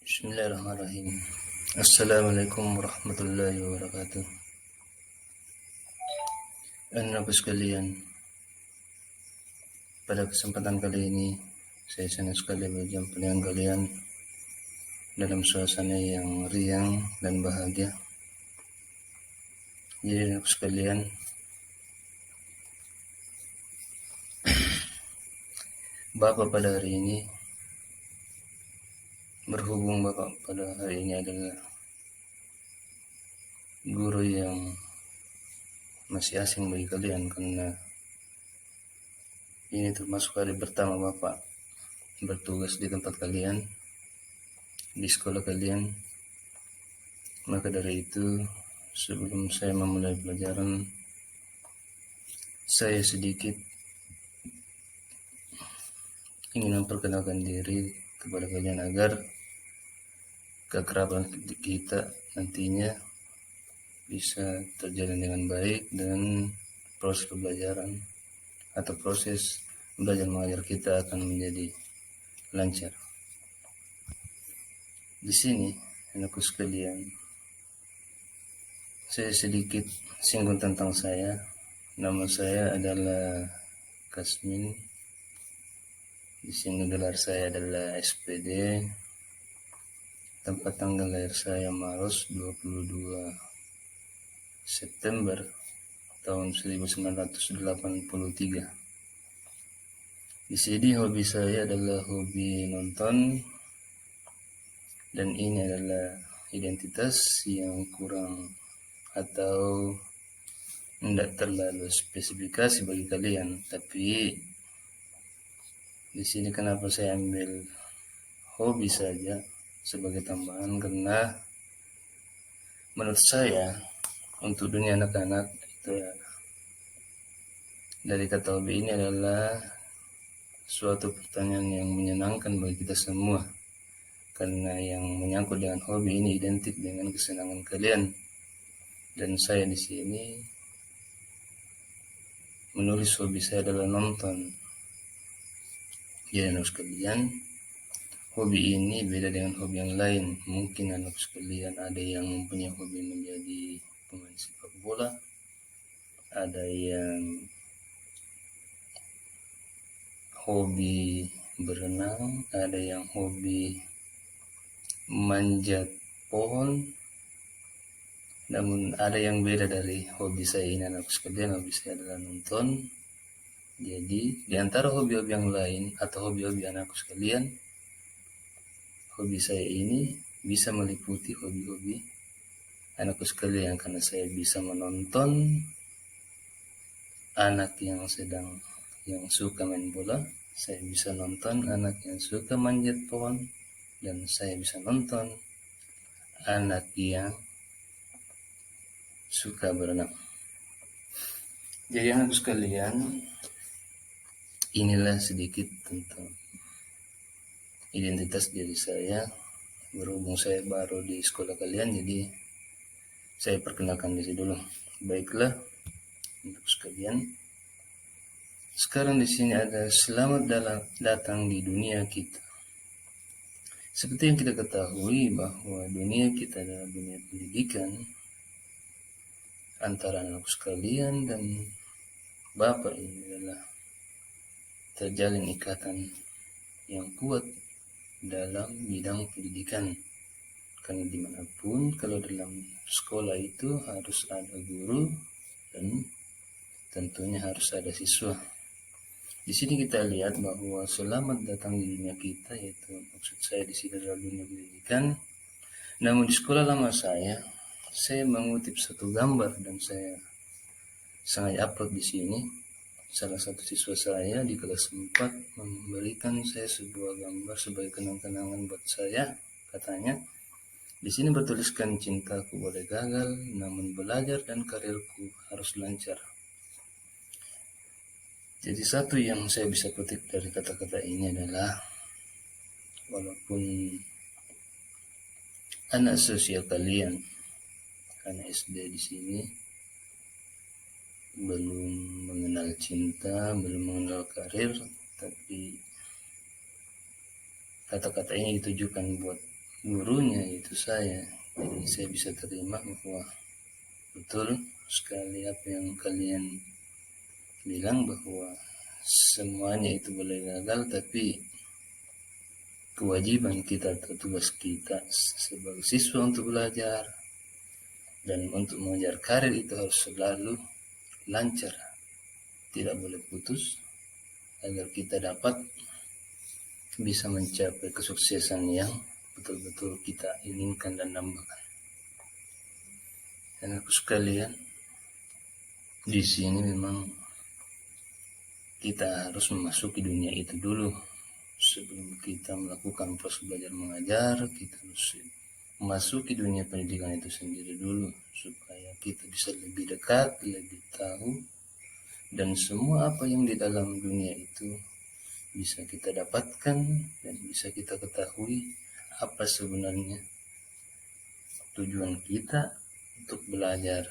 Bismillahirrahmanirrahim. Assalamualaikum warahmatullahi wabarakatuh. Anak sekalian, pada kesempatan kali ini saya senang sekali berjumpa dengan kalian dalam suasana yang riang dan bahagia. Jadi anak sekalian, Bapak pada hari ini, berhubung Bapak pada hari ini adalah guru yang masih asing bagi kalian, karena ini termasuk hari pertama Bapak bertugas di tempat kalian, di sekolah kalian. Maka dari itu, sebelum saya memulai pelajaran, saya sedikit ingin memperkenalkan diri kepada kalian agar kekerabatan kita nantinya bisa terjalin dengan baik dan proses pembelajaran atau proses belajar mengajar kita akan menjadi lancar. Di sini, anakku sekalian, saya sedikit singgung tentang saya. Nama saya adalah Kasmin. Di sini gelar saya adalah SPD. Tempat tanggal lahir saya Maros 22 September tahun 1983. Di sini hobi saya adalah hobi nonton, dan ini adalah identitas yang kurang atau tidak terlalu spesifikasi bagi kalian. Tapi di sini kenapa saya ambil hobi saja sebagai tambahan, karena menurut saya untuk dunia anak-anak itu ya, dari kata hobi ini adalah suatu pertanyaan yang menyenangkan bagi kita semua, karena yang menyangkut dengan hobi ini identik dengan kesenangan kalian. Dan saya di sini menulis hobi saya adalah nonton. Ya anak sekalian, hobi ini beda dengan hobi yang lain. Mungkin anak sekalian ada yang mempunyai hobi menjadi pemain sepak bola, ada yang hobi berenang, ada yang hobi manjat pohon. Namun ada yang beda dari hobi saya ini anak sekalian. Hobi saya adalah nonton. Jadi di antara hobi-hobi yang lain atau hobi-hobi anakku sekalian, hobi saya ini bisa meliputi hobi-hobi anakku sekalian, karena saya bisa menonton anak yang suka main bola, saya bisa nonton anak yang suka manjat pohon, dan saya bisa nonton anak yang suka berenang. Jadi anakku sekalian, inilah sedikit tentang identitas diri saya. Berhubung saya baru di sekolah kalian, jadi saya perkenalkan diri dulu. Baiklah, untuk sekalian, sekarang di sini ada selamat datang di dunia kita. Seperti yang kita ketahui bahwa dunia kita adalah dunia pendidikan. Antara anak sekalian dan Bapak ini adalah terjalin ikatan yang kuat dalam bidang pendidikan, karena dimanapun kalau dalam sekolah itu harus ada guru dan tentunya harus ada siswa. Di sini kita lihat bahwa selamat datang di dunia kita, yaitu maksud saya di sini adalah dunia pendidikan. Namun di sekolah lama saya mengutip satu gambar dan saya sengaja upload di sini. Salah satu siswa saya di kelas 4 memberikan saya sebuah gambar sebagai kenang-kenangan buat saya. Katanya, di sini bertuliskan, cintaku boleh gagal, namun belajar dan karirku harus lancar. Jadi satu yang saya bisa petik dari kata-kata ini adalah, walaupun anak sosial kalian, anak SD di sini, belum mengenal cinta, belum mengenal karir, tapi kata-kata ini ditujukan buat gurunya itu saya. Jadi saya bisa terima bahwa betul sekali apa yang kalian bilang bahwa semuanya itu boleh gagal, tapi kewajiban kita atau tugas kita sebagai siswa untuk belajar dan untuk mengejar karir itu harus selalu lancar, tidak boleh putus, agar kita dapat bisa mencapai kesuksesan yang betul-betul kita inginkan dan dambakan. Dan aku sekalian, di sini memang kita harus memasuki dunia itu dulu. Sebelum kita melakukan proses belajar mengajar, kita harus memasuki dunia pendidikan itu sendiri dulu, supaya kita bisa lebih dekat, lebih tahu, dan semua apa yang di dalam dunia itu bisa kita dapatkan dan bisa kita ketahui apa sebenarnya tujuan kita untuk belajar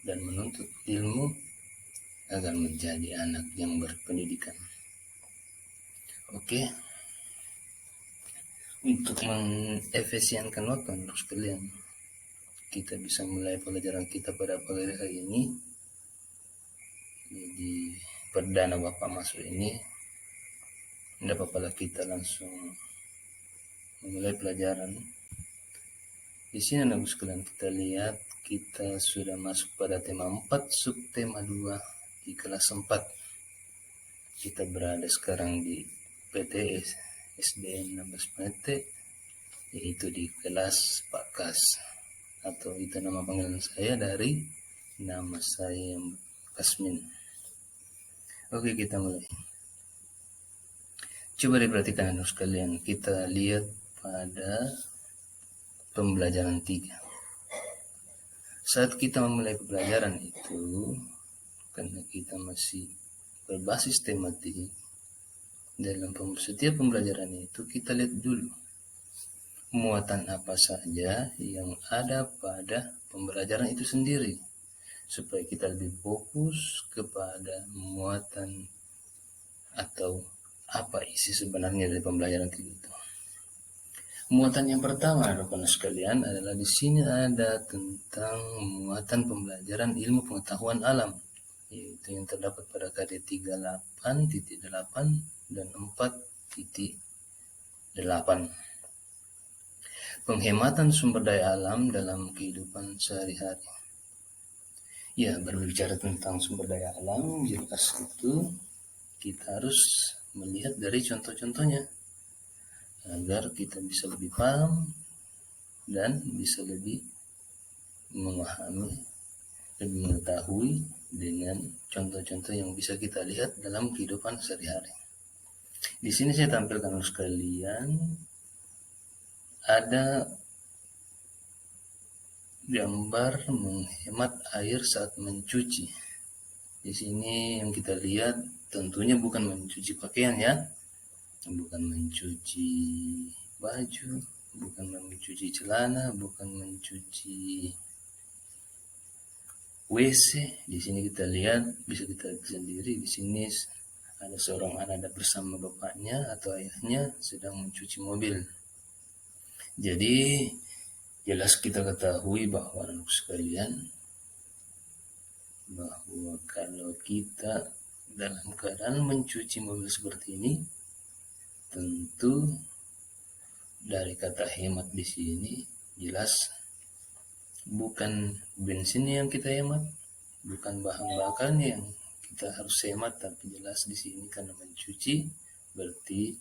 dan menuntut ilmu agar menjadi anak yang berpendidikan. Oke, untuk mengefisienkan waktu untuk sekalian, kita bisa mulai pelajaran kita pada pagi hari ini. Jadi perdana Bapak masuk ini, tidak apa-apa kita langsung memulai pelajaran. Di sini anak sekalian, kita lihat kita sudah masuk pada tema 4, subtema 2 di kelas 4. Kita berada sekarang di PTS SDN 16 PT, yaitu di kelas Pak Kas, atau itu nama panggilan saya dari nama saya Kasmin. Oke, kita mulai. Coba diperhatikan anak sekalian, kita lihat pada pembelajaran 3. Saat kita memulai pembelajaran itu, karena kita masih berbasis tematik, dalam setiap pembelajaran itu kita lihat dulu muatan apa saja yang ada pada pembelajaran itu sendiri, supaya kita lebih fokus kepada muatan atau apa isi sebenarnya dari pembelajaran itu. Muatan yang pertama, rekan sekalian, adalah di sini ada tentang muatan pembelajaran ilmu pengetahuan alam, yaitu yang terdapat pada KD 38.8 dan 4.8. Penghematan sumber daya alam dalam kehidupan sehari-hari. Ya, berbicara tentang sumber daya alam, jelas itu kita harus melihat dari contoh-contohnya, agar kita bisa lebih paham dan bisa lebih memahami, lebih mengetahui dengan contoh-contoh yang bisa kita lihat dalam kehidupan sehari-hari. Di sini saya tampilkan sekalian ada gambar menghemat air saat mencuci. Di sini yang kita lihat tentunya bukan mencuci pakaian ya, bukan mencuci baju, bukan mencuci celana, bukan mencuci WC. Di sini kita lihat, bisa kita lihat sendiri, di sini ada seorang anak bersama bapaknya atau ayahnya sedang mencuci mobil. Jadi jelas kita ketahui bahwa anak sekalian, bahwa kalau kita dalam keadaan mencuci mobil seperti ini, tentu dari kata hemat di sini jelas bukan bensin yang kita hemat, bukan bahan bakarnya yang kita harus hemat, tapi jelas di sini karena mencuci berarti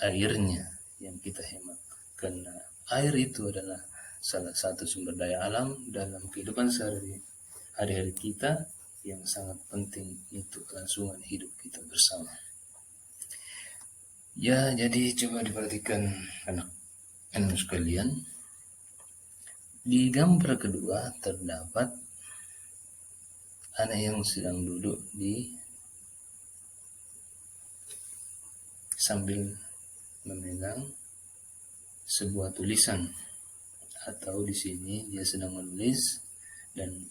airnya yang kita hemat. Karena air itu adalah salah satu sumber daya alam dalam kehidupan sehari-hari kita yang sangat penting untuk kelangsungan hidup kita bersama. Ya, jadi coba diperhatikan anak sekalian. Di gambar kedua terdapat anak yang sedang duduk sambil memegang sebuah tulisan, atau di sini dia sedang menulis dan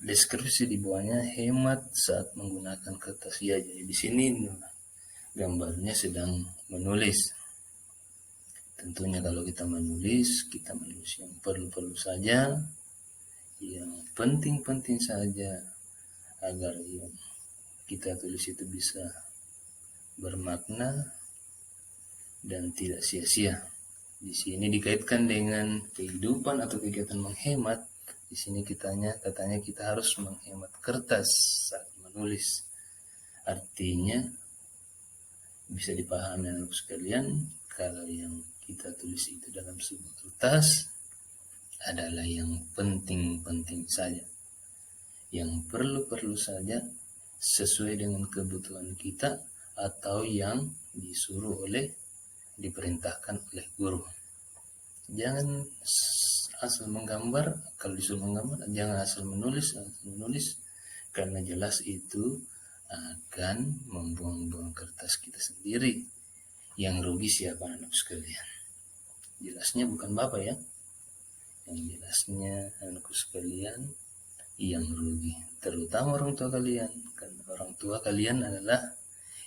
deskripsi di bawahnya hemat saat menggunakan kertas. Ya, jadi di sini gambarnya sedang menulis. Tentunya kalau kita menulis yang perlu-perlu saja, yang penting-penting saja, agar yang kita tulis itu bisa bermakna dan tidak sia-sia. Di sini dikaitkan dengan kehidupan atau kegiatan menghemat. Di sini katanya kita harus menghemat kertas saat menulis. Artinya bisa dipahami anak sekalian, kalau yang kita tulis itu dalam sebuah kertas adalah yang penting-penting saja, yang perlu-perlu saja, sesuai dengan kebutuhan kita atau yang diperintahkan oleh guru. Jangan asal menggambar, kalau disuruh menggambar jangan asal menulis, karena jelas itu akan membuang-buang kertas kita sendiri. Yang rugi siapa anak sekalian? Jelasnya bukan Bapak ya. Yang jelasnya anakku sekalian yang rugi, terutama orang tua kalian. Karena orang tua kalian adalah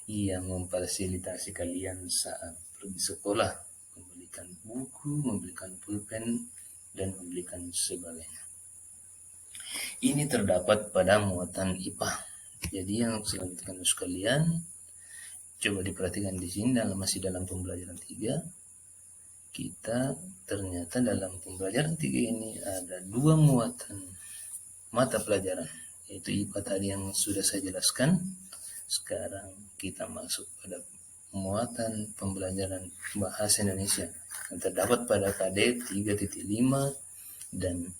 yang memfasilitasi kalian saat pergi sekolah, membelikan buku, membelikan pulpen, dan membelikan sebagainya. Ini terdapat pada muatan IPA. Jadi yang selanjutnya sekalian, coba diperhatikan di sini masih dalam pembelajaran 3. Kita ternyata dalam pembelajaran 3 ini ada 2 muatan mata pelajaran, yaitu IPA tadi yang sudah saya jelaskan. Sekarang kita masuk pada muatan pembelajaran bahasa Indonesia yang terdapat pada KD 3.5 dan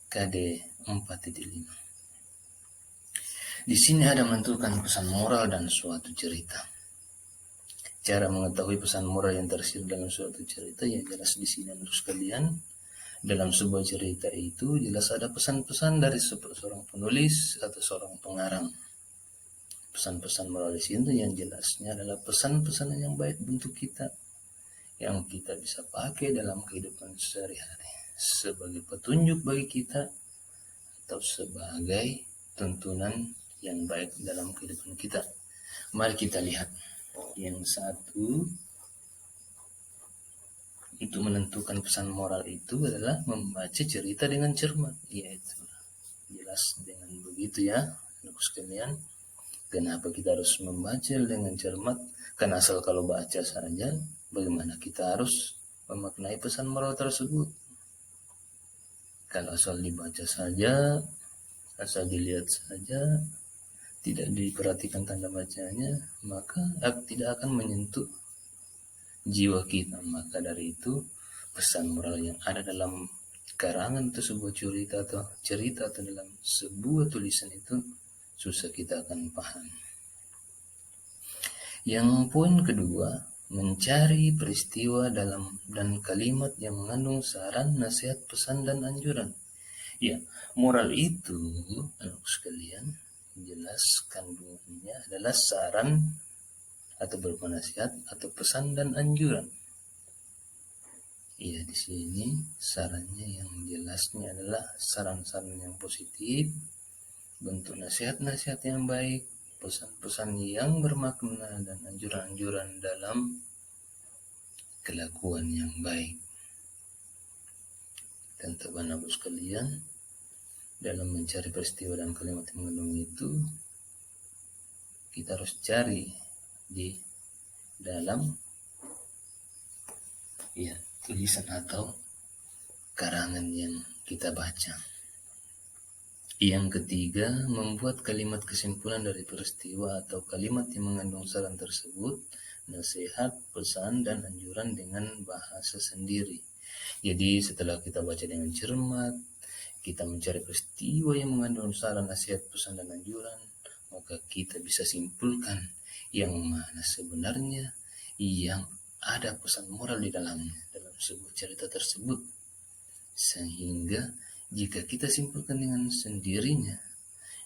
KD 4.5. Di sini ada menentukan pesan moral dan suatu cerita. Cara mengetahui pesan moral yang tersirat dalam suatu cerita yang jelas di sini menurut sekalian. Dalam sebuah cerita itu jelas ada pesan-pesan dari seorang penulis atau seorang pengarang. Pesan-pesan moral di sini yang jelasnya adalah pesan-pesan yang baik untuk kita, yang kita bisa pakai dalam kehidupan sehari-hari sebagai petunjuk bagi kita atau sebagai tuntunan yang baik dalam kehidupan kita. Mari kita lihat. Yang satu itu menentukan pesan moral itu adalah membaca cerita dengan cermat, yaitu jelas dengan begitu ya anak sekalian. Kenapa kita harus membaca dengan cermat? Karena asal kalau baca saja, bagaimana kita harus memaknai pesan moral tersebut? Kalau asal dibaca saja, asal dilihat saja, tidak diperhatikan tanda bacanya, maka tidak akan menyentuh jiwa kita. Maka dari itu pesan moral yang ada dalam karangan atau sebuah cerita atau dalam sebuah tulisan itu susah kita akan paham. Yang poin kedua, mencari peristiwa dan kalimat yang mengandung saran, nasihat, pesan, dan anjuran. Ya, moral itu anak sekalian jelas kandungannya adalah saran atau berupa nasihat atau pesan dan anjuran. Iya, di sini sarannya yang jelasnya adalah saran-saran yang positif, bentuk nasihat-nasihat yang baik, pesan-pesan yang bermakna, dan anjuran-anjuran dalam kelakuan yang baik. Dan teman-teman sekalian, dalam mencari peristiwa dan kalimat yang mengandung itu, kita harus cari di dalam tulisan atau karangan yang kita baca. Yang ketiga, membuat kalimat kesimpulan dari peristiwa atau kalimat yang mengandung saran tersebut, nasihat, pesan, dan anjuran dengan bahasa sendiri. Jadi setelah kita baca dengan cermat, kita mencari peristiwa yang mengandung saran, nasihat, pesan, dan anjuran, maka kita bisa simpulkan yang mana sebenarnya yang ada pesan moral di dalamnya, dalam sebuah cerita tersebut. Sehingga jika kita simpulkan dengan sendirinya,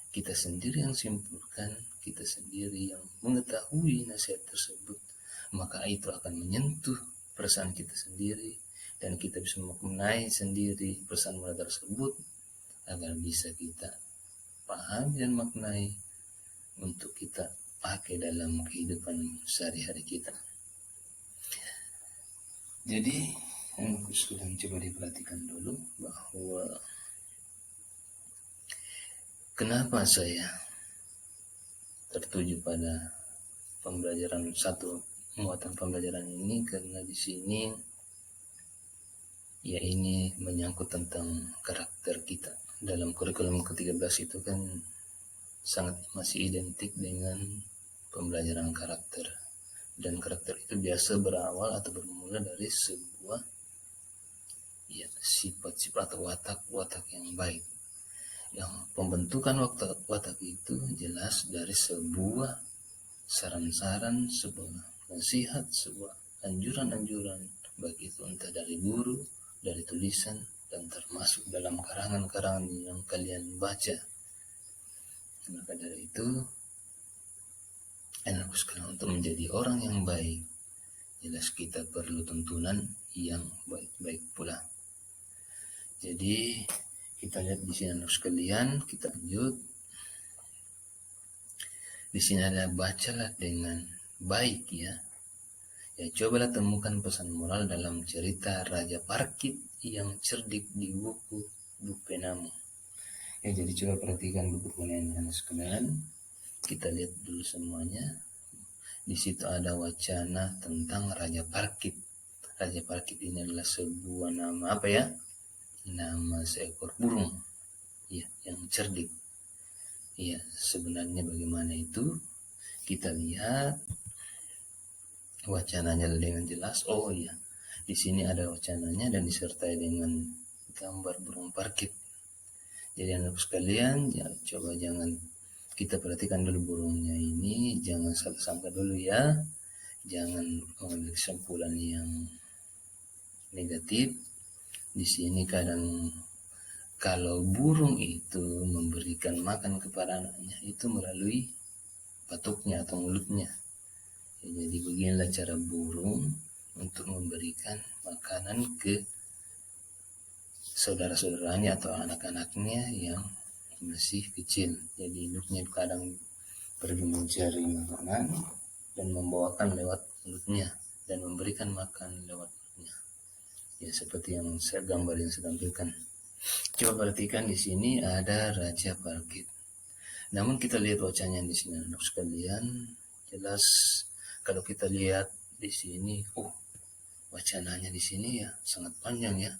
kita sendiri yang simpulkan, kita sendiri yang mengetahui nasihat tersebut, maka itu akan menyentuh perasaan kita sendiri, dan kita bisa memaknai sendiri pesan moral tersebut agar bisa kita pahami dan maknai untuk kita pakai dalam kehidupan sehari-hari kita. Jadi aku sedang coba diperhatikan dulu bahwa kenapa saya tertuju pada pembelajaran muatan pembelajaran ini, karena di sini ya ini menyangkut tentang karakter kita. Dalam kurikulum ke-13 itu kan sangat masih identik dengan pembelajaran karakter, dan karakter itu biasa berawal atau bermula dari sebuah ya sifat-sifat atau watak-watak yang baik. Yang pembentukan watak itu jelas dari sebuah saran-saran, sebuah nasihat, sebuah anjuran-anjuran, baik itu entah dari guru, dari tulisan, dan termasuk dalam karangan-karangan yang kalian baca. Maka dari itu, anakku sekalian, untuk menjadi orang yang baik, jelas kita perlu tuntunan yang baik-baik pula. Jadi kita lihat di sini anak sekalian, kita lanjut. Di sini ada bacalah dengan baik ya. Ya, cobalah temukan pesan moral dalam cerita Raja Parkit yang cerdik di buku Bupenamu. Ya, jadi coba perhatikan buku ini anak sekalian. Kita lihat dulu semuanya. Di situ ada wacana tentang Raja Parkit. Raja Parkit ini adalah sebuah nama apa ya? Nama seekor burung. Ya, yang cerdik. Ya, sebenarnya bagaimana itu? Kita lihat wacananya dengan jelas. Oh iya, di sini ada wacananya dan disertai dengan gambar burung parkit. Jadi anak sekalian, ya, coba jangan kita perhatikan dulu burungnya ini, jangan salah sangka dulu ya, jangan mengambil kesimpulan yang negatif. Di sini kadang kalau burung itu memberikan makan kepada anaknya itu melalui patuknya atau mulutnya. Jadi beginilah cara burung untuk memberikan makanan ke saudara-saudaranya atau anak-anaknya yang masih kecil. Jadi induknya kadang pergi mencari makanan dan membawakan lewat mulutnya dan memberikan makan lewat mulutnya. Ya, seperti yang saya gambar yang saya tampilkan. Coba perhatikan di sini ada Raja Parkit. Namun kita lihat wacanya di sini anak sekalian, jelas kalau kita lihat di sini, wacananya di sini ya sangat panjang ya.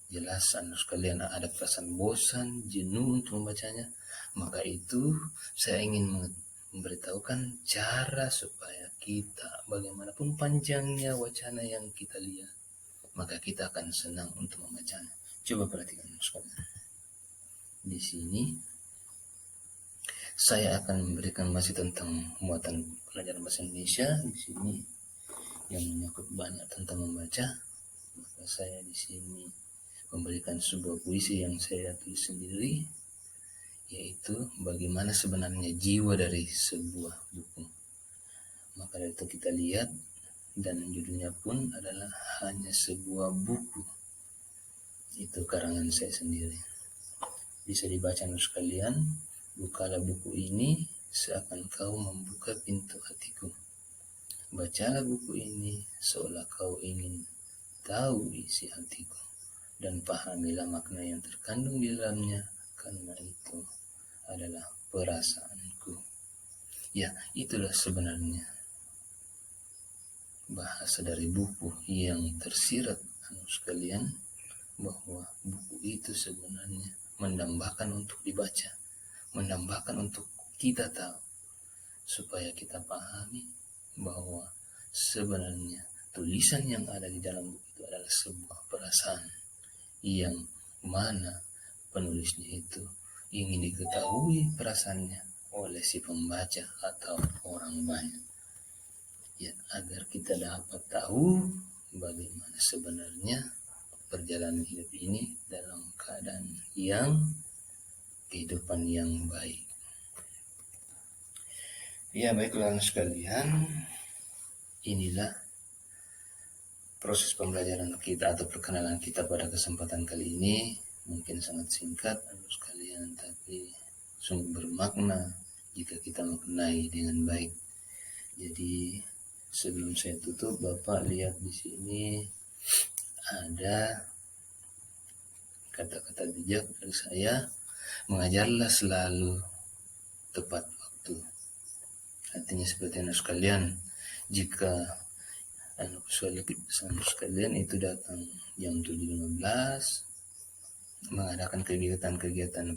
Jelas anak sekalian ada perasaan bosan, jenuh untuk membacanya. Maka itu saya ingin memberitahukan cara supaya kita, bagaimanapun panjangnya wacana yang kita lihat, maka kita akan senang untuk membacanya. Coba perhatikan anak sekalian. Di sini saya akan memberikan masih tentang muatan pelajaran bahasa Indonesia di sini yang menyangkut banyak tentang membaca. Maka saya di sini memberikan sebuah puisi yang saya tulis sendiri, yaitu bagaimana sebenarnya jiwa dari sebuah buku. Maka dari itu kita lihat, dan judulnya pun adalah Hanya Sebuah Buku. Itu karangan saya sendiri. Bisa dibaca anak sekalian. Bukalah buku ini seakan kau membuka pintu hatiku. Bacalah buku ini seolah kau ingin tahu isi hatiku. Dan pahamilah makna yang terkandung di dalamnya, karena itu adalah perasaanku. Ya, itulah sebenarnya bahasa dari buku yang tersirat anak sekalian, bahwa buku itu sebenarnya mendambakan untuk dibaca, mendambakan untuk kita tahu, supaya kita pahami bahwa sebenarnya tulisan yang ada di dalam buku itu adalah sebuah perasaan yang mana penulisnya itu ingin diketahui perasaannya oleh si pembaca atau orang banyak, ya, agar kita dapat tahu bagaimana sebenarnya perjalanan hidup ini dalam keadaan yang kehidupan yang baik. Ya, baiklah sekalian, inilah proses pembelajaran kita atau perkenalan kita pada kesempatan kali ini. Mungkin sangat singkat anak sekalian, tapi sungguh bermakna jika kita mengenai dengan baik. Jadi sebelum saya tutup, Bapak lihat di sini Ada kata-kata bijak dari saya, mengajarlah selalu tepat waktu. Artinya seperti anak sekalian, jika anak sekalian itu datang jam 7.15 mengadakan kegiatan-kegiatan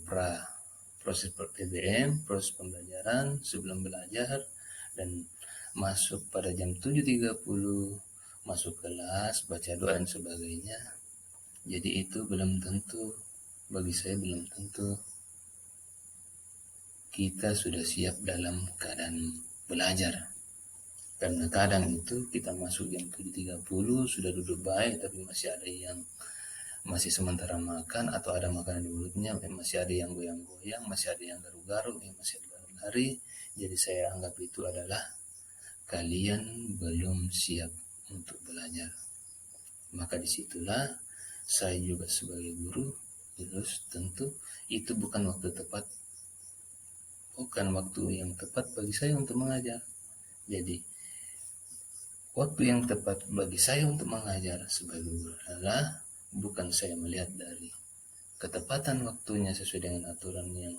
proses PBM, proses pembelajaran sebelum belajar, dan masuk pada jam 7.30 masuk kelas, baca doa dan sebagainya. Jadi itu belum tentu, bagi saya belum tentu kita sudah siap dalam keadaan belajar. Karena kadang itu kita masuk jam 7.30 sudah duduk baik, tapi masih ada yang masih sementara makan atau ada makanan di mulutnya, masih ada yang goyang-goyang, masih ada yang garuk-garuk, masih ada yang lari. Jadi saya anggap itu adalah kalian belum siap untuk belajar. Maka disitulah saya juga sebagai guru terus tentu itu bukan waktu yang tepat bagi saya untuk mengajar. Jadi waktu yang tepat bagi saya untuk mengajar sebagai guru adalah bukan saya melihat dari ketepatan waktunya sesuai dengan aturan yang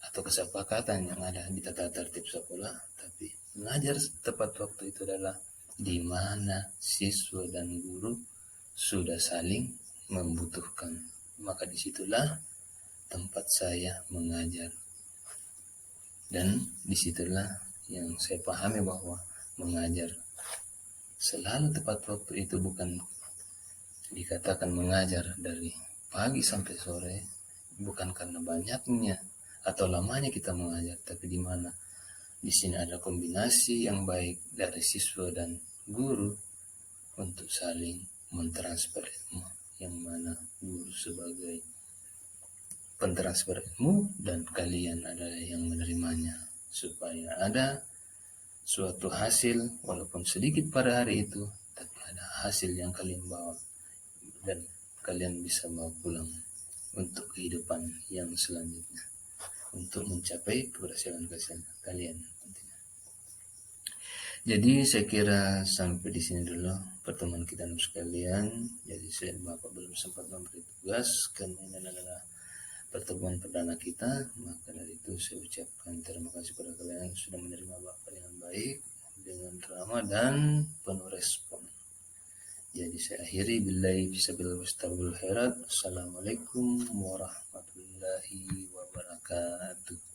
atau kesepakatan yang ada di tata tertib sekolah, tapi mengajar tepat waktu itu adalah di mana siswa dan guru sudah saling membutuhkan. Maka disitulah tempat saya mengajar. Dan disitulah yang saya pahami bahwa mengajar selalu tepat waktu itu bukan dikatakan mengajar dari pagi sampai sore, bukan karena banyaknya atau lamanya kita mengajar, tapi di mana di sini ada kombinasi yang baik dari siswa dan guru untuk saling mentransfer ilmu, yang mana guru sebagai pentransfer ilmu dan kalian adalah yang menerimanya, supaya ada suatu hasil walaupun sedikit pada hari itu, tapi ada hasil yang kalian bawa dan kalian bisa bawa pulang untuk kehidupan yang selanjutnya, untuk mencapai keberhasilan kalian. Jadi saya kira sampai di sini dulu pertemuan kita sekalian. Jadi saya Bapak belum sempat memberi tugas karena ini adalah pertemuan perdana kita. Maka dari itu saya ucapkan terima kasih kepada kalian yang sudah menerima Bapak dengan baik, dengan ramah dan penuh respon. Jadi saya akhiri billahi fisabilillah wastagfirul khairat. Assalamualaikum warahmatullahi wabarakatuh.